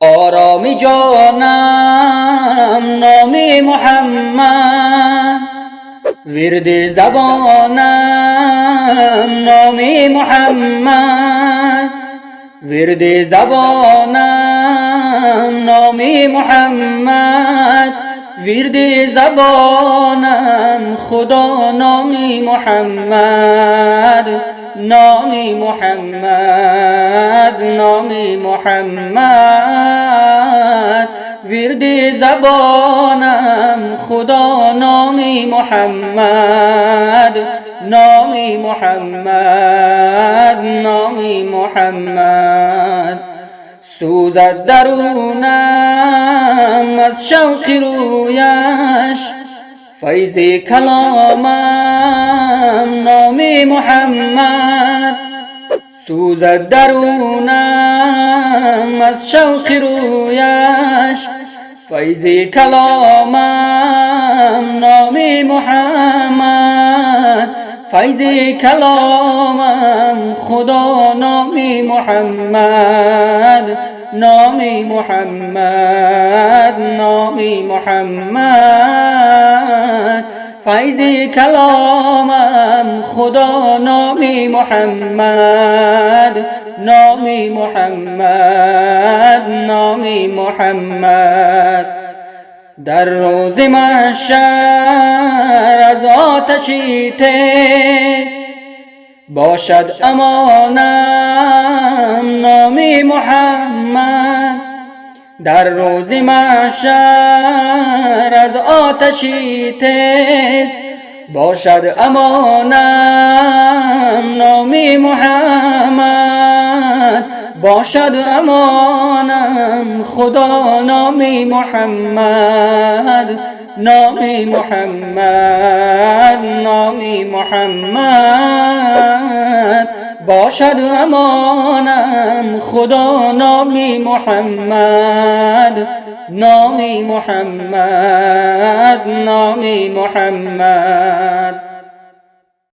آرامی جانم نام محمد، ورد زبانم نام محمد، ورد زبانم نام محمد، ورد زبانم خدا نام محمد، نام محمد، نام محمد، ورد زبانم خدا نام محمد، نام محمد، نام محمد. سوزد درونم از شوق رویش، فیض کلامم نام محمد. سوزد درونم از شوق رویش، فیض کلامم نام محمد، فیض کلامم خدا نام محمد، نام محمد، نام محمد، فیض کلامم خدا نام محمد، نام محمد، نام محمد. در روز محشر از آتشی تیز باشد امانم نام محمد. در روز محشر از آتشی تیز باشد امانم نام محمد، باشد امانم خدا نام محمد، نام محمد، نام محمد، باشد امانم خدا نام محمد، نام محمد، نام محمد.